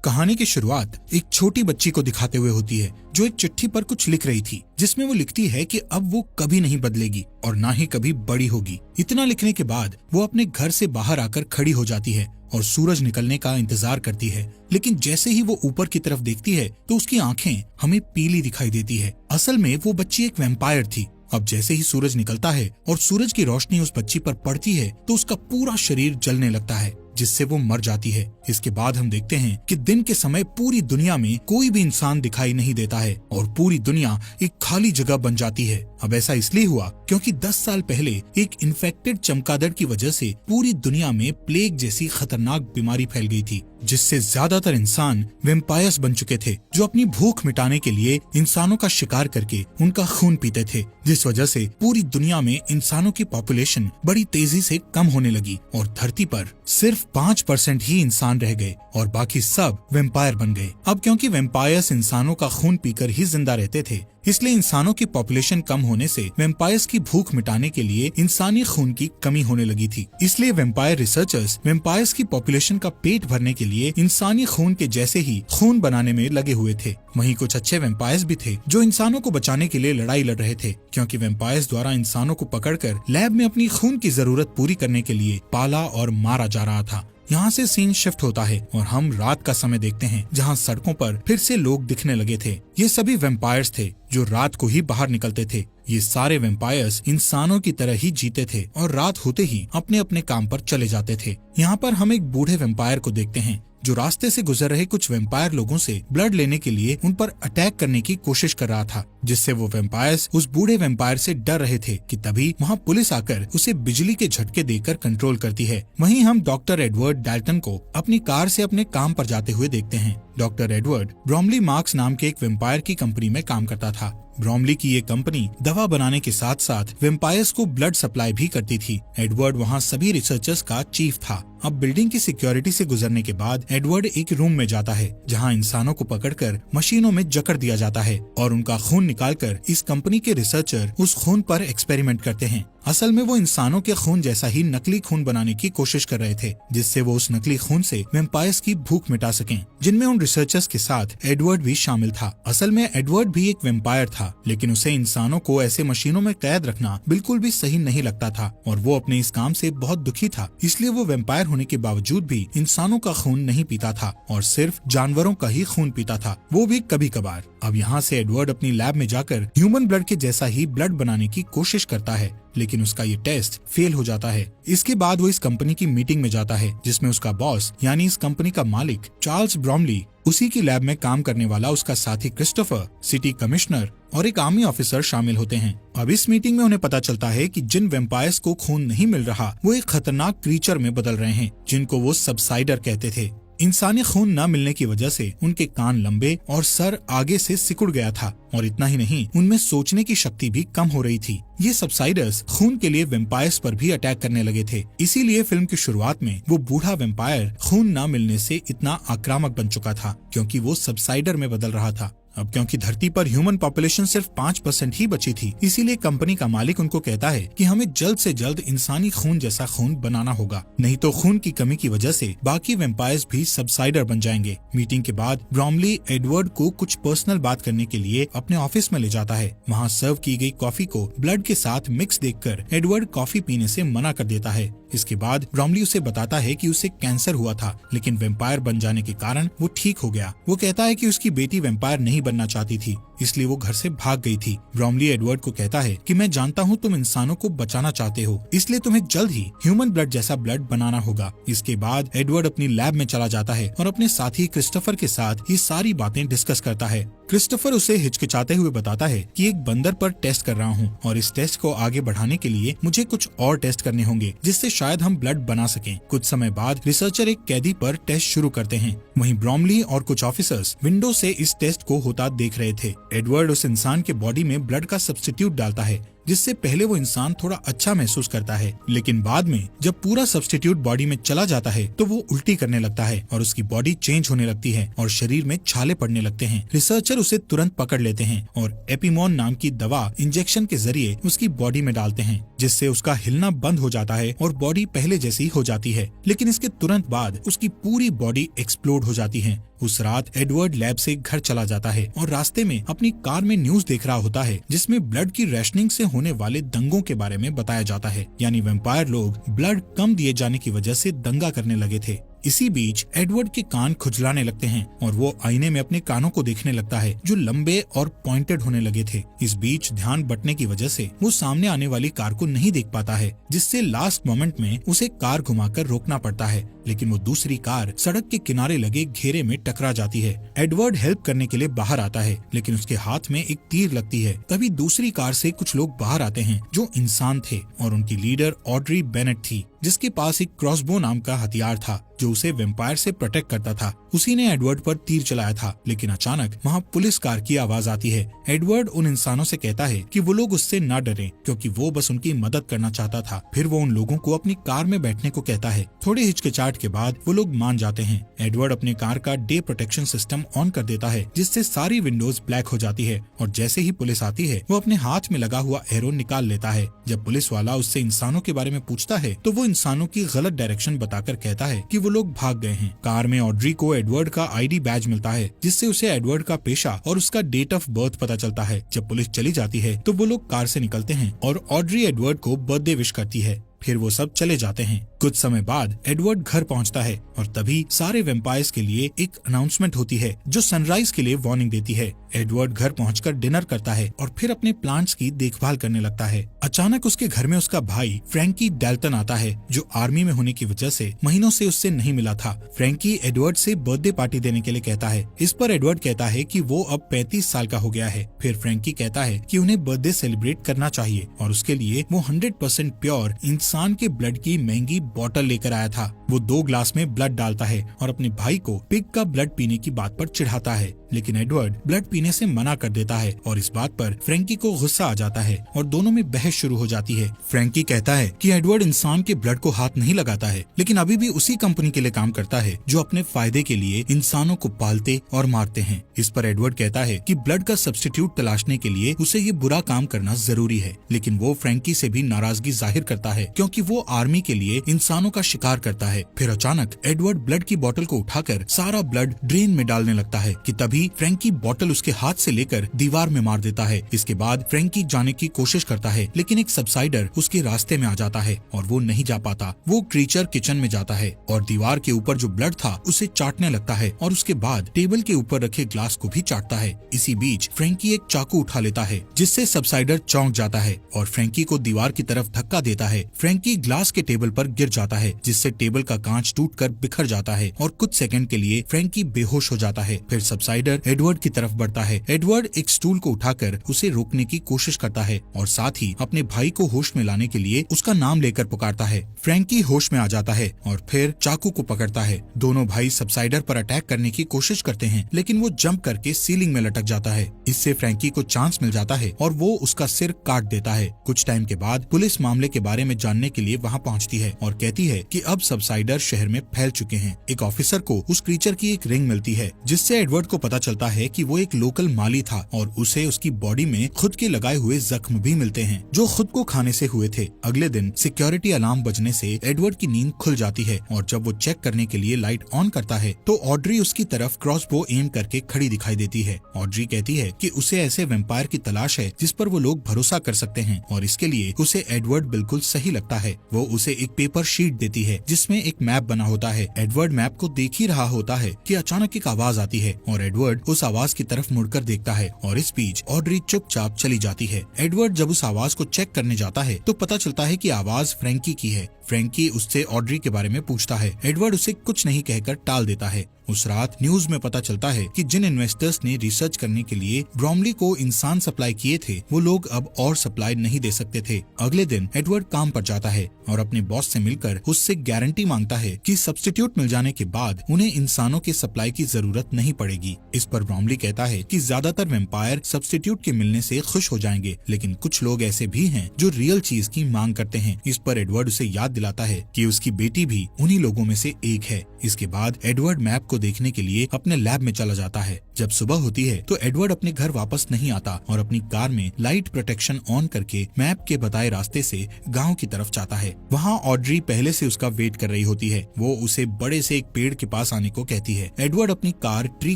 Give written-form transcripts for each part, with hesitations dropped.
कहानी की शुरुआत एक छोटी बच्ची को दिखाते हुए होती है जो एक चिट्ठी पर कुछ लिख रही थी, जिसमें वो लिखती है कि अब वो कभी नहीं बदलेगी और ना ही कभी बड़ी होगी। इतना लिखने के बाद वो अपने घर से बाहर आकर खड़ी हो जाती है और सूरज निकलने का इंतजार करती है। लेकिन जैसे ही वो ऊपर की तरफ देखती है तो उसकी आंखें हमें पीली दिखाई देती है। असल में वो बच्ची एक वैम्पायर थी। अब जैसे ही सूरज निकलता है और सूरज की रोशनी उस बच्ची पर पड़ती है तो उसका पूरा शरीर जलने लगता है, जिससे वो मर जाती है। इसके बाद हम देखते हैं कि दिन के समय पूरी दुनिया में कोई भी इंसान दिखाई नहीं देता है और पूरी दुनिया एक खाली जगह बन जाती है। अब ऐसा इसलिए हुआ क्योंकि 10 साल पहले एक इन्फेक्टेड चमगादड़ की वजह से पूरी दुनिया में प्लेग जैसी खतरनाक बीमारी फैल गई थी, जिससे ज्यादातर इंसान वैम्पायर्स बन चुके थे जो अपनी भूख मिटाने के लिए इंसानों का शिकार करके उनका खून पीते थे, जिस वजह से पूरी दुनिया में इंसानों की पॉपुलेशन बड़ी तेजी से कम होने लगी और धरती पर सिर्फ 5% ही इंसान रह गए और बाकी सब वैम्पायर बन गए। अब क्योंकि वैम्पायर्स इंसानों का खून पीकर ही जिंदा रहते थे, इसलिए इंसानों की पॉपुलेशन कम होने से वैम्पायर्स की भूख मिटाने के लिए इंसानी खून की कमी होने लगी थी। इसलिए वैम्पायर रिसर्चर्स वैम्पायर्स की पॉपुलेशन का पेट भरने के लिए इंसानी खून के जैसे ही खून बनाने में लगे हुए थे। वहीं कुछ अच्छे वैम्पायर्स भी थे जो इंसानों को बचाने के लिए लड़ाई लड़ रहे थे, क्योंकि वैम्पायर्स द्वारा इंसानों को पकड़कर लैब में अपनी खून की जरूरत पूरी करने के लिए पाला और मारा जा रहा था। यहाँ से सीन शिफ्ट होता है और हम रात का समय देखते हैं, जहाँ सड़कों पर फिर से लोग दिखने लगे थे। ये सभी वैम्पायर्स थे जो रात को ही बाहर निकलते थे। ये सारे वैम्पायर्स इंसानों की तरह ही जीते थे और रात होते ही अपने अपने काम पर चले जाते थे। यहाँ पर हम एक बूढ़े वैम्पायर को देखते हैं जो रास्ते से गुजर रहे कुछ वैम्पायर लोगों से ब्लड लेने के लिए उन पर अटैक करने की कोशिश कर रहा था, जिससे वो वैम्पायर्स उस बूढ़े वैम्पायर से डर रहे थे कि तभी वहाँ पुलिस आकर उसे बिजली के झटके देकर कंट्रोल करती है। वहीं हम डॉक्टर एडवर्ड डाल्टन को अपनी कार से अपने काम पर जाते हुए देखते हैं। डॉक्टर एडवर्ड ब्रोमली मार्क्स नाम के एक वैम्पायर की कंपनी में काम करता था। ब्रोमली की ये कंपनी दवा बनाने के साथ साथ वैम्पायर्स को ब्लड सप्लाई भी करती थी। एडवर्ड वहाँ सभी रिसर्चर्स का चीफ था। अब बिल्डिंग की सिक्योरिटी से गुजरने के बाद एडवर्ड एक रूम में जाता है जहाँ इंसानों को पकड़कर मशीनों में जकड़ दिया जाता है और उनका खून निकालकर इस कंपनी के रिसर्चर उस खून पर एक्सपेरिमेंट करते हैं। असल में वो इंसानों के खून जैसा ही नकली खून बनाने की कोशिश कर रहे थे, जिससे वो उस नकली खून से वैम्पायर्स की भूख मिटा सकें, जिनमें उन रिसर्चर्स के साथ एडवर्ड भी शामिल था। असल में एडवर्ड भी एक वैम्पायर था, लेकिन उसे इंसानों को ऐसे मशीनों में कैद रखना बिल्कुल भी सही नहीं लगता था और वो अपने इस काम से बहुत दुखी था। इसलिए वो वैम्पायर होने के बावजूद भी इंसानों का खून नहीं पीता था और सिर्फ जानवरों का ही खून पीता था, वो भी कभी कभार। अब यहाँ से एडवर्ड अपनी लैब में जाकर ह्यूमन ब्लड के जैसा ही ब्लड बनाने की कोशिश करता है, लेकिन उसका ये टेस्ट फेल हो जाता है। इसके बाद वो इस कंपनी की मीटिंग में जाता है, जिसमें उसका बॉस यानी इस कंपनी का मालिक चार्ल्स ब्रोमली, उसी की लैब में काम करने वाला उसका साथी क्रिस्टोफर, सिटी कमिश्नर और एक आर्मी ऑफिसर शामिल होते हैं। अब इस मीटिंग में उन्हें पता चलता है कि जिन वैम्पायर्स को खून नहीं मिल रहा वो एक खतरनाक क्रीचर में बदल रहे हैं, जिनको वो सबसाइडर कहते थे। इंसानी खून न मिलने की वजह से उनके कान लंबे और सर आगे से सिकुड़ गया था और इतना ही नहीं, उनमें सोचने की शक्ति भी कम हो रही थी। ये सबसाइडर्स खून के लिए वैम्पायर्स पर भी अटैक करने लगे थे। इसीलिए फिल्म की शुरुआत में वो बूढ़ा वैम्पायर खून न मिलने से इतना आक्रामक बन चुका था, क्योंकि वो सबसाइडर में बदल रहा था। अब क्योंकि धरती पर ह्यूमन पॉपुलेशन सिर्फ 5% ही बची थी, इसीलिए कंपनी का मालिक उनको कहता है कि हमें जल्द से जल्द इंसानी खून जैसा खून बनाना होगा, नहीं तो खून की कमी की वजह से बाकी वैम्पायर्स भी सबसाइडर बन जाएंगे। मीटिंग के बाद ब्रोमली एडवर्ड को कुछ पर्सनल बात करने के लिए अपने ऑफिस में ले जाता है। वहाँ सर्व की गई कॉफी को ब्लड के साथ मिक्स देखकर एडवर्ड कॉफी पीने से मना कर देता है। इसके बाद ब्रोमली उसे बताता है कि उसे कैंसर हुआ था, लेकिन वैम्पायर बन जाने के कारण वो ठीक हो गया। वो कहता है कि उसकी बेटी वैम्पायर नहीं बनना चाहती थी, इसलिए वो घर से भाग गई थी। ब्रोमली एडवर्ड को कहता है कि मैं जानता हूँ तुम इंसानों को बचाना चाहते हो, इसलिए तुम्हें जल्द ही ह्यूमन ब्लड जैसा ब्लड बनाना होगा। इसके बाद एडवर्ड अपनी लैब में चला जाता है और अपने साथी क्रिस्टोफर के साथ ये सारी बातें डिस्कस करता है। क्रिस्टोफर उसे हिचकिचाते हुए बताता है कि एक बंदर पर टेस्ट कर रहा हूँ और इस टेस्ट को आगे बढ़ाने के लिए मुझे कुछ और टेस्ट करने होंगे, जिससे शायद हम ब्लड बना सकें। कुछ समय बाद रिसर्चर एक कैदी पर टेस्ट शुरू करते हैं। वहीं ब्रोमली और कुछ ऑफिसर्स विंडो से इस टेस्ट को होता देख रहे थे। एडवर्ड उस इंसान के बॉडी में ब्लड का सब्स्टिट्यूट डालता है, जिससे पहले वो इंसान थोड़ा अच्छा महसूस करता है, लेकिन बाद में जब पूरा सब्स्टिट्यूट बॉडी में चला जाता है तो वो उल्टी करने लगता है और उसकी बॉडी चेंज होने लगती है और शरीर में छाले पड़ने लगते हैं। रिसर्चर उसे तुरंत पकड़ लेते हैं और एपिमोन नाम की दवा इंजेक्शन के जरिए उसकी बॉडी में डालते हैं, जिससे उसका हिलना बंद हो जाता है और बॉडी पहले जैसी हो जाती है। लेकिन इसके तुरंत बाद उसकी पूरी बॉडी एक्सप्लोड हो जाती है। उस रात एडवर्ड लैब से घर चला जाता है और रास्ते में अपनी कार में न्यूज देख रहा होता है जिसमें ब्लड की रेशनिंग से होने वाले दंगों के बारे में बताया जाता है, यानी वेम्पायर लोग ब्लड कम दिए जाने की वजह से दंगा करने लगे थे। इसी बीच एडवर्ड के कान खुजलाने लगते हैं और वो आईने में अपने कानों को देखने लगता है जो लंबे और पॉइंटेड होने लगे थे। इस बीच ध्यान बंटने की वजह से वो सामने आने वाली कार को नहीं देख पाता है, जिससे लास्ट मोमेंट में उसे कार घुमाकर रोकना पड़ता है, लेकिन वो दूसरी कार सड़क के किनारे लगे घेरे में टकरा जाती है। एडवर्ड हेल्प करने के लिए बाहर आता है, लेकिन उसके हाथ में एक तीर लगती है। तभी दूसरी कार से कुछ लोग बाहर आते हैं जो इंसान थे और उनकी लीडर ऑड्री बेनेट थी, जिसके पास एक क्रॉसबो नाम का हथियार था जो उसे वेम्पायर से प्रोटेक्ट करता था। उसी ने एडवर्ड पर तीर चलाया था, लेकिन अचानक वहाँ पुलिस कार की आवाज आती है। एडवर्ड उन इंसानों से कहता है कि वो लोग उससे न डरें क्योंकि वो बस उनकी मदद करना चाहता था। फिर वो उन लोगों को अपनी कार में बैठने को कहता है। थोड़ी हिचकिचाहट के बाद वो लोग मान जाते हैं। एडवर्ड अपने कार का डे प्रोटेक्शन सिस्टम ऑन कर देता है, जिससे सारी विंडोज ब्लैक हो जाती है और जैसे ही पुलिस आती है वो अपने हाथ में लगा हुआ एरो निकाल लेता है। जब पुलिस वाला उससे इंसानों के बारे में पूछता है तो वो इंसानों की गलत डायरेक्शन बताकर कहता है कि वो लोग भाग गए हैं। कार में ऑड्री को एडवर्ड का आईडी बैज मिलता है, जिससे उसे एडवर्ड का पेशा और उसका डेट ऑफ बर्थ पता चलता है। जब पुलिस चली जाती है तो वो लोग कार से निकलते हैं और ऑड्री एडवर्ड को बर्थडे विश करती है। फिर वो सब चले जाते हैं। कुछ समय बाद एडवर्ड घर पहुंचता है और तभी सारे वेम्पायर्स के लिए एक अनाउंसमेंट होती है जो सनराइज के लिए वार्निंग देती है। एडवर्ड घर पहुंचकर डिनर करता है और फिर अपने प्लांट्स की देखभाल करने लगता है। अचानक उसके घर में उसका भाई फ्रैंकी डेल्टन आता है जो आर्मी में होने की वजह से महीनों से उससे नहीं मिला था। फ्रैंकी एडवर्ड से बर्थडे पार्टी देने के लिए कहता है। इस पर एडवर्ड कहता है कि वो अब 35 साल का हो गया है। फिर फ्रैंकी कहता है कि उन्हें बर्थडे सेलिब्रेट करना चाहिए और उसके लिए वो 100% प्योर इंसान के ब्लड की महंगी बॉटल लेकर आया था। वो 2 ग्लास में ब्लड डालता है और अपने भाई को पिग का ब्लड पीने की बात पर चिढ़ाता है, लेकिन एडवर्ड ब्लड पीने से मना कर देता है और इस बात पर फ्रैंकी को गुस्सा आ जाता है और दोनों में बहस शुरू हो जाती है। फ्रैंकी कहता है कि एडवर्ड इंसान के ब्लड को हाथ नहीं लगाता है, लेकिन अभी भी उसी कंपनी के लिए काम करता है जो अपने फायदे के लिए इंसानों को पालते और मारते हैं। इस पर एडवर्ड कहता है कि ब्लड का सब्स्टिट्यूट तलाशने के लिए उसे ये बुरा काम करना जरूरी है, लेकिन वो फ्रैंकी से भी नाराजगी जाहिर करता है क्योंकि वो आर्मी के लिए इंसानों का शिकार करता है। फिर अचानक एडवर्ड ब्लड की बोतल को उठाकर सारा ब्लड ड्रेन में डालने लगता है कि तभी फ्रैंकी बोतल उसके हाथ से लेकर दीवार में मार देता है। इसके बाद फ्रैंकी जाने की कोशिश करता है, लेकिन एक सबसाइडर उसके रास्ते में आ जाता है और वो नहीं जा पाता। वो क्रीचर किचन में जाता है और दीवार के ऊपर जो ब्लड था उसे चाटने लगता है और उसके बाद टेबल के ऊपर रखे ग्लास को भी चाटता है। इसी बीच फ्रैंकी एक चाकू उठा लेता है, जिससे सबसाइडर चौंक जाता है और फ्रैंकी को दीवार की तरफ धक्का देता है। फ्रैंकी ग्लास के टेबल पर गिर जाता है, जिससे टेबल का कांच टूटकर बिखर जाता है और कुछ सेकंड के लिए फ्रैंकी बेहोश हो जाता है। फिर सबसाइडर एडवर्ड की तरफ बढ़ता है। एडवर्ड एक स्टूल को उठाकर उसे रोकने की कोशिश करता है और साथ ही अपने भाई को होश में लाने के लिए उसका नाम लेकर पुकारता है। फ्रैंकी होश में आ जाता है और फिर चाकू को पकड़ता है। दोनों भाई सबसाइडर पर अटैक करने की कोशिश करते हैं, लेकिन वो जंप करके सीलिंग में लटक जाता है। इससे फ्रैंकी को चांस मिल जाता है और वो उसका सिर काट देता है। कुछ टाइम के बाद पुलिस मामले के बारे में जानने के लिए वहाँ पहुँचती है और कहती है कि अब सबसाइडर शहर में फैल चुके हैं। एक ऑफिसर को उस क्रीचर की एक रिंग मिलती है, जिससे एडवर्ड को पता चलता है कि वो एक लोकल माली था और उसे उसकी बॉडी में खुद के लगाए हुए जख्म भी मिलते हैं जो खुद को खाने से हुए थे। अगले दिन सिक्योरिटी अलार्म बजने से एडवर्ड की नींद खुल जाती है और जब वो चेक करने के लिए लाइट ऑन करता है तो ऑड्री उसकी तरफ क्रॉसबो एम करके खड़ी दिखाई देती है। ऑड्री कहती है कि उसे ऐसे वेम्पायर की तलाश है जिस पर वो लोग भरोसा कर सकते हैं और इसके लिए उसे एडवर्ड बिल्कुल सही लगता है। वो उसे एक पेपर शीट देती है जिसमें एक मैप बना होता है। एडवर्ड मैप को देख ही रहा होता है कि अचानक एक आवाज आती है और एडवर्ड उस आवाज की तरफ मुड़कर देखता है और इस बीच ऑड्री चुपचाप चली जाती है। एडवर्ड जब उस आवाज को चेक करने जाता है तो पता चलता है कि आवाज फ्रैंकी की है। फ्रैंकी उससे ऑड्री के बारे में पूछता है। एडवर्ड उसे कुछ नहीं कहकर टाल देता है। उस रात न्यूज में पता चलता है कि जिन इन्वेस्टर्स ने रिसर्च करने के लिए ब्रॉमली को इंसान सप्लाई किए थे वो लोग अब और सप्लाई नहीं दे सकते थे। अगले दिन एडवर्ड काम पर जाता है और अपने बॉस से मिलकर उससे गारंटी मांगता है कि सब्स्टिट्यूट मिल जाने के बाद उन्हें इंसानों के सप्लाई की जरूरत नहीं पड़ेगी। इस पर ब्रॉमली कहता है कि ज्यादातर वेम्पायर सब्स्टिट्यूट के मिलने से खुश हो जाएंगे, लेकिन कुछ लोग ऐसे भी हैं जो रियल चीज की मांग करते हैं। इस पर एडवर्ड उसे याद दिलाता है कि उसकी बेटी भी उन्हीं लोगों में से एक है। इसके बाद एडवर्ड मैप को देखने के लिए अपने लैब में चला जाता है। जब सुबह होती है तो एडवर्ड अपने घर वापस नहीं आता और अपनी कार में लाइट प्रोटेक्शन ऑन करके मैप के बताए रास्ते से गांव की तरफ जाता है। वहाँ ऑड्री पहले से उसका वेट कर रही होती है। वो उसे बड़े से एक पेड़ के पास आने को कहती है। एडवर्ड अपनी कार ट्री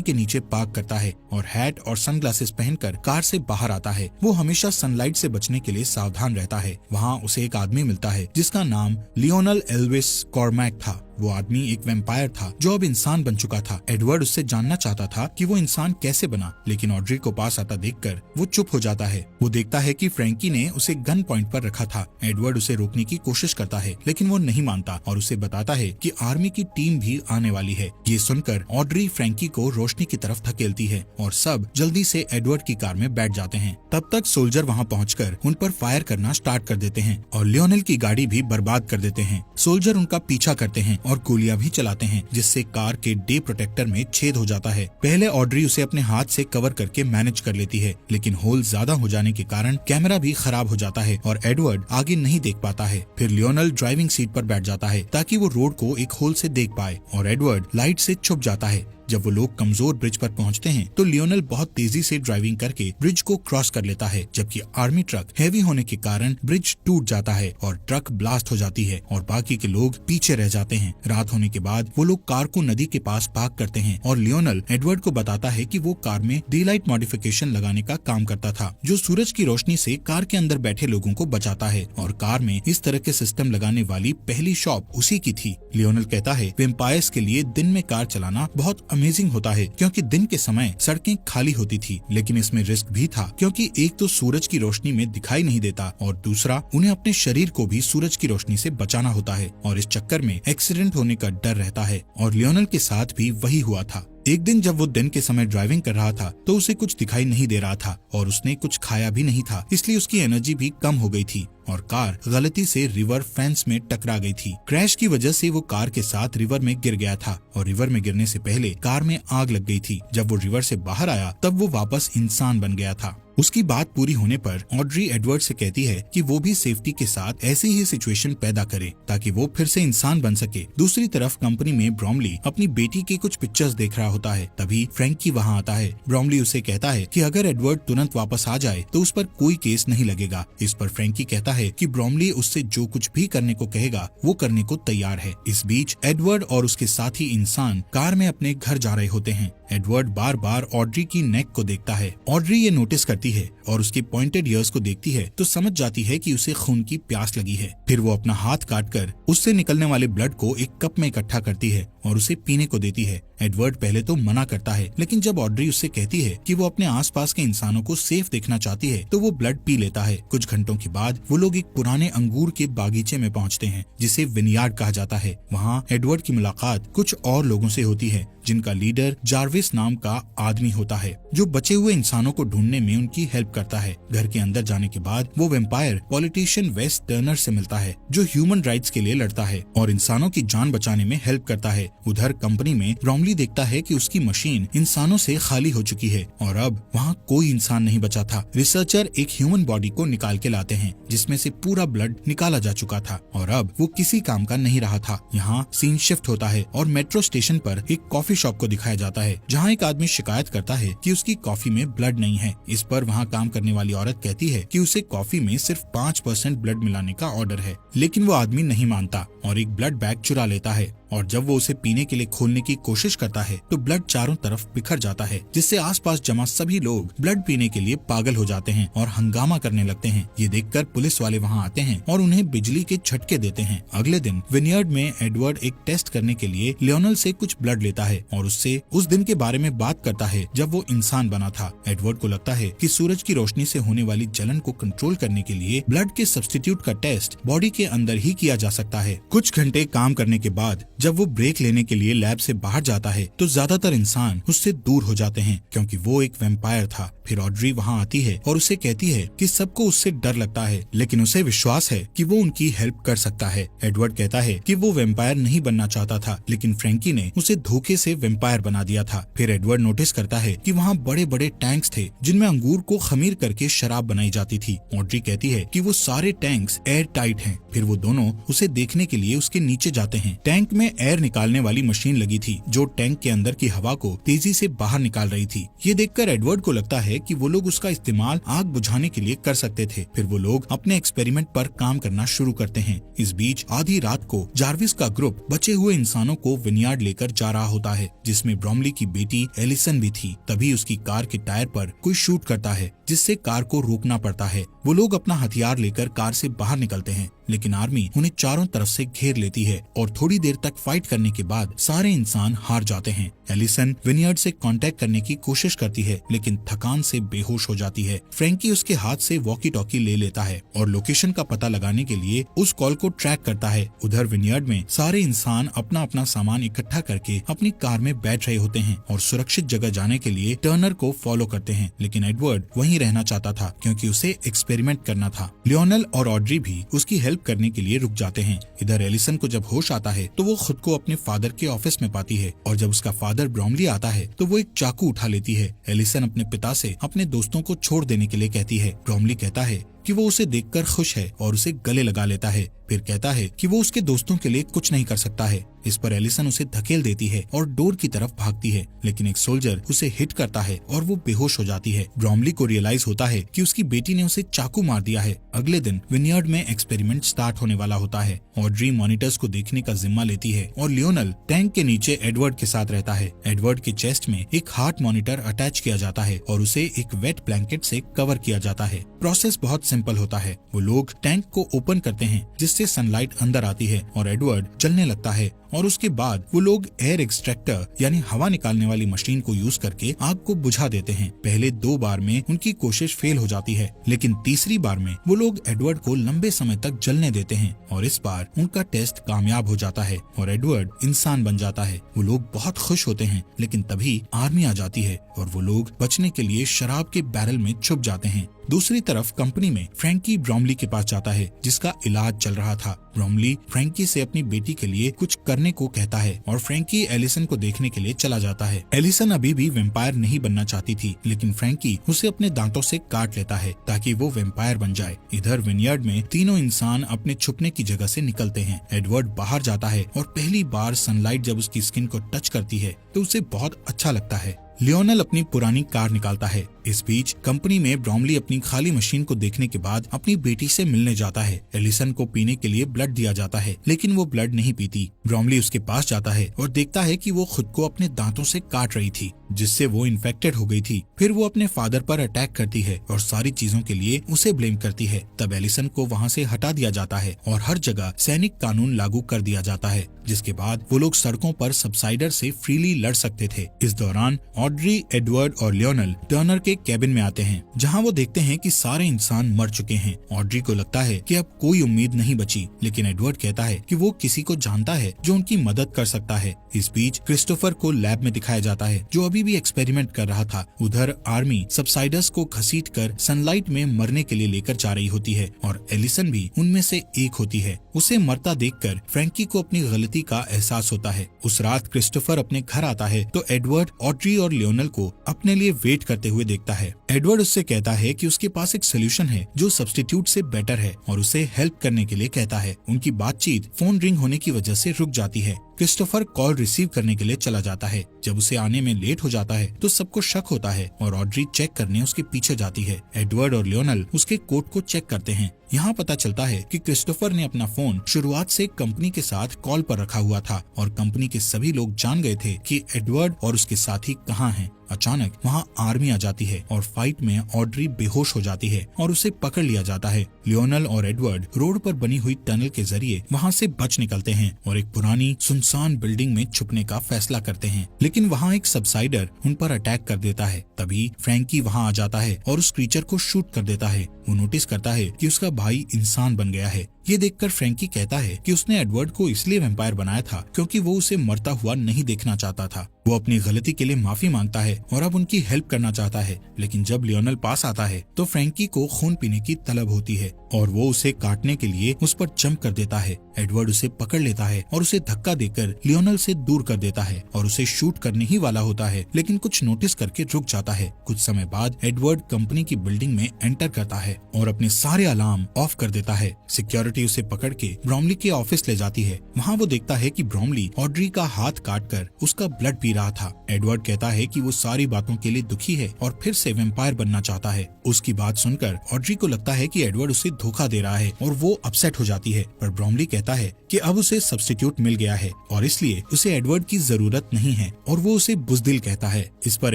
के नीचे पार्क करता है और हैट और सनग्लासेस पहनकर कार से बाहर आता है। वो हमेशा सनलाइट से बचने के लिए सावधान रहता है। वहाँ उसे एक आदमी मिलता है जिसका नाम लियोनल एल्विस कॉर्मैक था। वो आदमी एक वैम्पायर था जो अब इंसान बन चुका था। एडवर्ड उससे जानना चाहता था कि वो इंसान कैसे बना, लेकिन ऑड्री को पास आता देखकर वो चुप हो जाता है। वो देखता है कि फ्रैंकी ने उसे गन पॉइंट पर रखा था। एडवर्ड उसे रोकने की कोशिश करता है लेकिन वो नहीं मानता और उसे बताता है कि आर्मी की टीम भी आने वाली है। ये सुनकर ऑड्री फ्रैंकी को रोशनी की तरफ धकेलती है और सब जल्दी से एडवर्ड की कार में बैठ जाते हैं। तब तक सोल्जर वहाँ पहुँचकर उन पर फायर करना स्टार्ट कर देते हैं और लियोनेल की गाड़ी भी बर्बाद कर देते हैं। सोल्जर उनका पीछा करते हैं और गोलियां भी चलाते हैं जिससे कार के डे प्रोटेक्टर में छेद हो जाता है। पहले ऑड्री उसे अपने हाथ से कवर करके मैनेज कर लेती है, लेकिन होल ज्यादा हो जाने के कारण कैमरा भी खराब हो जाता है और एडवर्ड आगे नहीं देख पाता है। फिर लियोनेल ड्राइविंग सीट पर बैठ जाता है ताकि वो रोड को एक होल से देख पाए और एडवर्ड लाइट से छुप जाता है। जब वो लोग कमजोर ब्रिज पर पहुंचते हैं तो लियोनेल बहुत तेजी से ड्राइविंग करके ब्रिज को क्रॉस कर लेता है, जबकि आर्मी ट्रक हैवी होने के कारण ब्रिज टूट जाता है और ट्रक ब्लास्ट हो जाती है और बाकी के लोग पीछे रह जाते हैं। रात होने के बाद वो लोग कार को नदी के पास पार्क करते हैं और लियोनेल एडवर्ड को बताता है कि वो कार में डे लाइट मॉडिफिकेशन लगाने का काम करता था, जो सूरज की रोशनी से कार के अंदर बैठे लोगों को बचाता है और कार में इस तरह के सिस्टम लगाने वाली पहली शॉप उसी की थी। लियोनेल कहता है वेम्पायर्स के लिए दिन में कार चलाना बहुत अमेजिंग होता है क्योंकि दिन के समय सड़कें खाली होती थी, लेकिन इसमें रिस्क भी था क्योंकि एक तो सूरज की रोशनी में दिखाई नहीं देता और दूसरा उन्हें अपने शरीर को भी सूरज की रोशनी से बचाना होता है और इस चक्कर में एक्सीडेंट होने का डर रहता है। और लियोनेल के साथ भी वही हुआ था। एक दिन जब वो दिन के समय ड्राइविंग कर रहा था तो उसे कुछ दिखाई नहीं दे रहा था और उसने कुछ खाया भी नहीं था, इसलिए उसकी एनर्जी भी कम हो गई थी और कार गलती से रिवर फेंस में टकरा गई थी। क्रैश की वजह से वो कार के साथ रिवर में गिर गया था और रिवर में गिरने से पहले कार में आग लग गई थी। जब वो रिवर से बाहर आया तब वो वापस इंसान बन गया था। उसकी बात पूरी होने पर ऑड्री एडवर्ड से कहती है कि वो भी सेफ्टी के साथ ऐसी ही सिचुएशन पैदा करे ताकि वो फिर से इंसान बन सके। दूसरी तरफ कंपनी में ब्रॉमली अपनी बेटी के कुछ पिक्चर्स देख रहा होता है। तभी फ्रैंकी वहाँ आता है। ब्रॉमली उसे कहता है कि अगर एडवर्ड तुरंत वापस आ जाए तो उस पर कोई केस नहीं लगेगा। इस पर फ्रैंकी कहता है कि ब्रॉमली उससे जो कुछ भी करने को कहेगा वो करने को तैयार है। इस बीच एडवर्ड और उसके साथी इंसान कार में अपने घर जा रहे होते हैं। एडवर्ड बार बार ऑड्री की नेक को देखता है। ऑड्री ये नोटिस करती है और उसके पॉइंटेड ईयर्स को देखती है तो समझ जाती है कि उसे खून की प्यास लगी है। फिर वो अपना हाथ काटकर उससे निकलने वाले ब्लड को एक कप में इकट्ठा करती है और उसे पीने को देती है। एडवर्ड पहले तो मना करता है, लेकिन जब ऑड्री उससे कहती है कि वो अपने आसपास के इंसानों को सेफ देखना चाहती है तो वो ब्लड पी लेता है। कुछ घंटों के बाद वो लोग एक पुराने अंगूर के बागीचे में पहुंचते हैं जिसे विनयार्ड कहा जाता है। वहाँ एडवर्ड की मुलाकात कुछ और लोगों से होती है जिनका लीडर जार्विस नाम का आदमी होता है जो बचे हुए इंसानों को ढूंढने में उनकी हेल्प करता है। घर के अंदर जाने के बाद वो वेम्पायर पॉलिटिशियन वेस टर्नर से मिलता है जो ह्यूमन राइट्स के लिए लड़ता है और इंसानों की जान बचाने में हेल्प करता है। उधर कंपनी में ब्रॉमली देखता है कि उसकी मशीन इंसानों से खाली हो चुकी है और अब वहाँ कोई इंसान नहीं बचा था। रिसर्चर एक ह्यूमन बॉडी को निकाल के लाते हैं जिसमें से पूरा ब्लड निकाला जा चुका था और अब वो किसी काम का नहीं रहा था। यहाँ सीन शिफ्ट होता है और मेट्रो स्टेशन पर एक कॉफी शॉप को दिखाया जाता है जहाँ एक आदमी शिकायत करता है कि उसकी कॉफी में ब्लड नहीं है। इस पर वहाँ काम करने वाली औरत कहती है कि उसे कॉफी में सिर्फ 5% ब्लड मिलाने का ऑर्डर है, लेकिन वो आदमी नहीं मानता और एक ब्लड बैग चुरा लेता है और जब वो उसे पीने के लिए खोलने की कोशिश करता है तो ब्लड चारों तरफ बिखर जाता है जिससे आसपास जमा सभी लोग ब्लड पीने के लिए पागल हो जाते हैं और हंगामा करने लगते हैं। ये देखकर पुलिस वाले वहाँ आते हैं और उन्हें बिजली के झटके देते हैं। अगले दिन विनयार्ड में एडवर्ड एक टेस्ट करने के लिए लियोनेल से कुछ ब्लड लेता है और उससे उस दिन के बारे में बात करता है जब वो इंसान बना था। एडवर्ड को लगता है कि सूरज की रोशनी से होने वाली जलन को कंट्रोल करने के लिए ब्लड के सब्स्टिट्यूट का टेस्ट बॉडी के अंदर ही किया जा सकता है। कुछ घंटे काम करने के बाद जब वो ब्रेक लेने के लिए लैब से बाहर जाता है तो ज्यादातर इंसान उससे दूर हो जाते हैं क्योंकि वो एक वैम्पायर था। फिर ऑड्री वहाँ आती है और उसे कहती है कि सबको उससे डर लगता है, लेकिन उसे विश्वास है कि वो उनकी हेल्प कर सकता है। एडवर्ड कहता है कि वो वैम्पायर नहीं बनना चाहता था, लेकिन फ्रैंकी ने उसे धोखे से वैम्पायर बना दिया था। फिर एडवर्ड नोटिस करता है कि वहाँ बड़े बड़े टैंक्स थे जिनमें अंगूर को खमीर करके शराब बनाई जाती थी। ऑड्री कहती है कि वो सारे टैंक्स एयर टाइट हैं। फिर वो दोनों उसे देखने के लिए उसके नीचे जाते हैं। टैंक में एयर निकालने वाली मशीन लगी थी जो टैंक के अंदर की हवा को तेजी से बाहर निकाल रही थी। ये देखकर एडवर्ड को लगता है कि वो लोग उसका इस्तेमाल आग बुझाने के लिए कर सकते थे। फिर वो लोग अपने एक्सपेरिमेंट पर काम करना शुरू करते हैं। इस बीच आधी रात को जार्विस का ग्रुप बचे हुए इंसानों को विनयार्ड लेकर जा रहा होता है, जिसमें ब्रोमली की बेटी एलिसन भी थी। तभी उसकी कार के टायर पर कोई शूट करता है, जिससे कार को रोकना पड़ता है। वो लोग अपना हथियार लेकर कार से बाहर निकलते हैं, लेकिन आर्मी उन्हें चारों तरफ से घेर लेती है और थोड़ी देर तक फाइट करने के बाद सारे इंसान हार जाते हैं। एलिसन विनयार्ड से कांटेक्ट करने की कोशिश करती है, लेकिन थकान से बेहोश हो जाती है। फ्रैंकी उसके हाथ से वॉकी टॉकी ले लेता है और लोकेशन का पता लगाने के लिए उस कॉल को ट्रैक करता है। उधर विनयार्ड में सारे इंसान अपना अपना सामान इकट्ठा करके अपनी कार में बैठ रहे होते हैं और सुरक्षित जगह जाने के लिए टर्नर को फॉलो करते हैं, लेकिन एडवर्ड वहीं रहना चाहता था क्योंकि उसे एक्सपेरिमेंट करना था। लियोनल और ऑड्री भी उसकी हेल्प करने के लिए रुक जाते हैं। इधर एलिसन को जब होश आता है तो वो खुद को अपने फादर के ऑफिस में पाती है और जब उसका फादर ब्रोमली आता है तो वो एक चाकू उठा लेती है। एलिसन अपने पिता से अपने दोस्तों को छोड़ देने के लिए कहती है। ब्रोमली कहता है कि वो उसे देखकर खुश है और उसे गले लगा लेता है। फिर कहता है कि वो उसके दोस्तों के लिए कुछ नहीं कर सकता है। इस पर एलिसन उसे धकेल देती है और डोर की तरफ भागती है, लेकिन एक सोल्जर उसे हिट करता है और वो बेहोश हो जाती है। ब्रोमली को रियलाइज होता है कि उसकी बेटी ने उसे चाकू मार दिया है। अगले दिन विनयार्ड में एक्सपेरिमेंट स्टार्ट होने वाला होता है। ऑड्री मॉनिटर्स को देखने का जिम्मा लेती है और लियोनल टैंक के नीचे एडवर्ड के साथ रहता है। एडवर्ड के चेस्ट में एक हार्ट मॉनिटर अटैच किया जाता है और उसे एक वेट ब्लैंकेट से कवर किया जाता है। प्रोसेस बहुत सिंपल होता है। वो लोग टैंक को ओपन करते हैं जिससे सनलाइट अंदर आती है और एडवर्ड चलने लगता है और उसके बाद वो लोग एयर एक्सट्रैक्टर यानी हवा निकालने वाली मशीन को यूज करके आग को बुझा देते हैं। पहले 2 बार में उनकी कोशिश फेल हो जाती है, लेकिन तीसरी बार में वो लोग एडवर्ड को लंबे समय तक जलने देते हैं और इस बार उनका टेस्ट कामयाब हो जाता है और एडवर्ड इंसान बन जाता है। वो लोग बहुत खुश होते हैं, लेकिन तभी आर्मी आ जाती है और वो लोग बचने के लिए शराब के बैरल में छुप जाते हैं। दूसरी तरफ कंपनी में फ्रैंकी ब्रोमली के पास जाता है जिसका इलाज चल रहा था। ब्रोमली फ्रैंकी से अपनी बेटी के लिए कुछ करने को कहता है और फ्रैंकी एलिसन को देखने के लिए चला जाता है। एलिसन अभी भी वैम्पायर नहीं बनना चाहती थी, लेकिन फ्रैंकी उसे अपने दांतों से काट लेता है ताकि वो वैम्पायर बन जाए। इधर विनयार्ड में तीनों इंसान अपने छुपने की जगह से निकलते हैं। एडवर्ड बाहर जाता है और पहली बार सनलाइट जब उसकी स्किन को टच करती है तो उसे बहुत अच्छा लगता है। लियोनल अपनी पुरानी कार निकालता है। इस बीच कंपनी में ब्रोमली अपनी खाली मशीन को देखने के बाद अपनी बेटी से मिलने जाता है। एलिसन को पीने के लिए ब्लड दिया जाता है, लेकिन वो ब्लड नहीं पीती। ब्रोमली उसके पास जाता है और देखता है कि वो खुद को अपने दांतों से काट रही थी, जिससे वो इन्फेक्टेड हो गई थी। फिर वो अपने फादर पर अटैक करती है और सारी चीजों के लिए उसे ब्लेम करती है। तब एलिसन को वहाँ से हटा दिया जाता है और हर जगह सैनिक कानून लागू कर दिया जाता है, जिसके बाद वो लोग सड़कों पर सबसाइडर से फ्रीली लड़ सकते थे। इस दौरान ऑड्री, एडवर्ड और लियोनल टर्नर के कैबिन में आते हैं, जहां वो देखते हैं कि सारे इंसान मर चुके हैं। ऑड्री को लगता है कि अब कोई उम्मीद नहीं बची, लेकिन एडवर्ड कहता है कि वो किसी को जानता है जो उनकी मदद कर सकता है। इस बीच क्रिस्टोफर को लैब में दिखाया जाता है, जो अभी भी एक्सपेरिमेंट कर रहा था। उधर आर्मी सबसाइडर्स को घसीटकर सनलाइट में मरने के लिए लेकर जा रही होती है और एलिसन भी उनमें से एक होती है। उसे मरता देखकर फ्रैंकी को अपनी गलती का एहसास होता है। उस रात क्रिस्टोफर अपने घर आता है तो एडवर्ड, ऑड्री और लियोनल को अपने लिए वेट करते हुए देखता है। एडवर्ड उससे कहता है कि उसके पास एक सोल्यूशन है जो सब्स्टिट्यूट से बेटर है और उसे हेल्प करने के लिए कहता है। उनकी बातचीत फोन रिंग होने की वजह से रुक जाती है। क्रिस्टोफर कॉल रिसीव करने के लिए चला जाता है। जब उसे आने में लेट हो जाता है तो सबको शक होता है और ऑड्री चेक करने उसके पीछे जाती है। एडवर्ड और लियोनल उसके कोट को चेक करते हैं। यहाँ पता चलता है कि क्रिस्टोफर ने अपना फोन शुरुआत से कंपनी के साथ कॉल पर रखा हुआ था और कंपनी के सभी लोग जान गए थे कि एडवर्ड और उसके साथी कहाँ हैं। अचानक वहाँ आर्मी आ जाती है और फाइट में ऑड्री बेहोश हो जाती है और उसे पकड़ लिया जाता है। लियोनल और एडवर्ड रोड पर बनी हुई टनल के जरिए वहाँ से बच निकलते हैं और एक पुरानी सुनसान बिल्डिंग में छुपने का फैसला करते हैं, लेकिन वहाँ एक सबसाइडर उन पर अटैक कर देता है। तभी फ्रैंकी वहाँ आ जाता है और उस क्रीचर को शूट कर देता है। वो नोटिस करता है कि उसका भाई इंसान बन गया है। ये देखकर फ्रैंकी कहता है कि उसने एडवर्ड को इसलिए वैम्पायर बनाया था क्योंकि वो उसे मरता हुआ नहीं देखना चाहता था। वो अपनी गलती के लिए माफी मांगता है और अब उनकी हेल्प करना चाहता है, लेकिन जब लियोनल पास आता है तो फ्रैंकी को खून पीने की तलब होती है और वो उसे काटने के लिए उस पर जंप कर देता है। एडवर्ड उसे पकड़ लेता है और उसे धक्का देकर लियोनल से दूर कर देता है और उसे शूट करने ही वाला होता है, लेकिन कुछ नोटिस करके रुक जाता है। कुछ समय बाद एडवर्ड कंपनी की बिल्डिंग में एंटर करता है और अपने सारे अलार्म ऑफ कर देता है। सिक्योरिटी उसे पकड़ के ब्रॉमली के ऑफिस ले जाती है। वहाँ वो देखता है कि ब्रॉमली ऑड्री का हाथ काटकर उसका ब्लड पी रहा था। एडवर्ड कहता है कि वो सारी बातों के लिए दुखी है और फिर से वैम्पायर बनना चाहता है। उसकी बात सुनकर ऑड्री को लगता है कि एडवर्ड उसे धोखा दे रहा है और वो अपसेट हो जाती है, पर ब्रॉमली कहता है कि अब उसे सब्स्टिट्यूट मिल गया है और इसलिए उसे एडवर्ड की जरूरत नहीं है और वो उसे बुजदिल कहता है। इस पर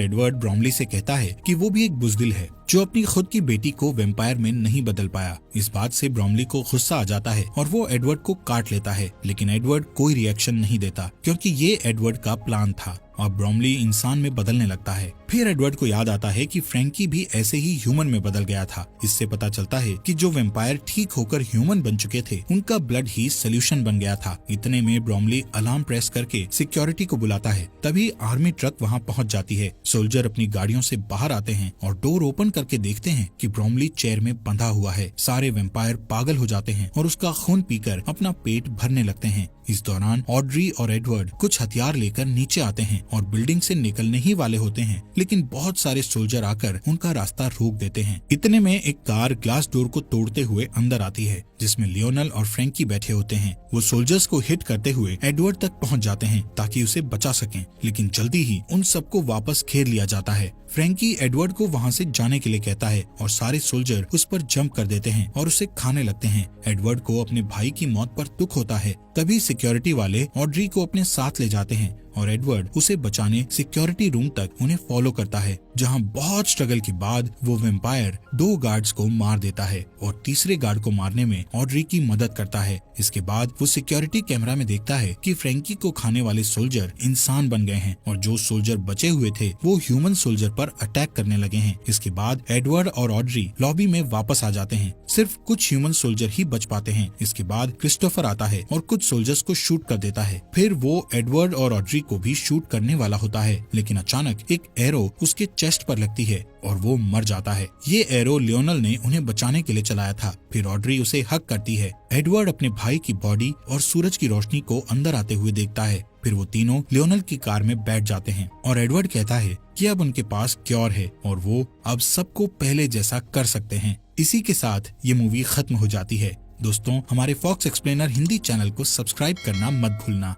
एडवर्ड ब्रॉमली से कहता है कि वो भी एक बुजदिल है जो अपनी खुद की बेटी को वैम्पायर में नहीं बदल पाया। इस बात से ब्रॉमली को गुस्सा आ जाता है और वो एडवर्ड को काट लेता है, लेकिन एडवर्ड कोई रिएक्शन नहीं देता क्योंकि ये एडवर्ड का प्लान था। अब ब्रॉमली इंसान में बदलने लगता है। फिर एडवर्ड को याद आता है कि फ्रैंकी भी ऐसे ही ह्यूमन में बदल गया था। इससे पता चलता है कि जो वैम्पायर ठीक होकर ह्यूमन बन चुके थे उनका ब्लड ही सोल्यूशन बन गया था। इतने में ब्रॉमली अलार्म प्रेस करके सिक्योरिटी को बुलाता है। तभी आर्मी ट्रक वहाँ पहुँच जाती है। सोल्जर अपनी गाड़ियों से बाहर आते हैं और डोर ओपन करके देखते हैं कि ब्रॉमली चेयर में बंधा हुआ है। सारे वैम्पायर पागल हो जाते हैं और उसका खून पीकर अपना पेट भरने लगते हैं। इस दौरान ऑड्री और एडवर्ड कुछ हथियार लेकर नीचे आते हैं और बिल्डिंग से निकलने ही वाले होते हैं, लेकिन बहुत सारे सोल्जर आकर उनका रास्ता रोक देते हैं। इतने में एक कार ग्लास डोर को तोड़ते हुए अंदर आती है, जिसमें लियोनल और फ्रैंकी बैठे होते हैं। वो सोल्जर्स को हिट करते हुए एडवर्ड तक पहुंच जाते हैं ताकि उसे बचा सकें, लेकिन जल्दी ही उन सबको वापस घेर लिया जाता है। फ्रैंकी एडवर्ड को वहां से जाने के लिए कहता है और सारे सोल्जर उस पर जंप कर देते हैं और उसे खाने लगते हैं। एडवर्ड को अपने भाई की मौत पर दुख होता है। तभी सिक्योरिटी वाले ऑड्री को अपने साथ ले जाते हैं और एडवर्ड उसे बचाने सिक्योरिटी रूम तक उन्हें फॉलो करता है, जहां बहुत स्ट्रगल के बाद वो वैम्पायर 2 गार्ड्स को मार देता है और तीसरे गार्ड को मारने में ऑड्री की मदद करता है। इसके बाद वो सिक्योरिटी कैमरा में देखता है कि फ्रैंकी को खाने वाले सोल्जर इंसान बन गए हैं और जो सोल्जर बचे हुए थे वो ह्यूमन सोल्जर पर अटैक करने लगे हैं। इसके बाद एडवर्ड और ऑड्री लॉबी में वापस आ जाते हैं। सिर्फ कुछ ह्यूमन सोल्जर ही बच पाते हैं। इसके बाद क्रिस्टोफर आता है और कुछ सोल्जर्स को शूट कर देता है। फिर वो एडवर्ड और ऑड्री को भी शूट करने वाला होता है, लेकिन अचानक एक एरो उसके चेस्ट पर लगती है और वो मर जाता है। ये एरो लियोनल ने उन्हें बचाने के लिए चलाया था। फिर ऑड्री उसे हक करती है। एडवर्ड अपने भाई की बॉडी और सूरज की रोशनी को अंदर आते हुए देखता है। फिर वो तीनों लियोनल की कार में बैठ जाते हैं और एडवर्ड कहता है कि अब उनके पास क्योर है और वो अब सबको पहले जैसा कर सकते हैं। इसी के साथ ये मूवी खत्म हो जाती है। दोस्तों, हमारे फॉक्स एक्सप्लेनर हिंदी चैनल को सब्सक्राइब करना मत भूलना।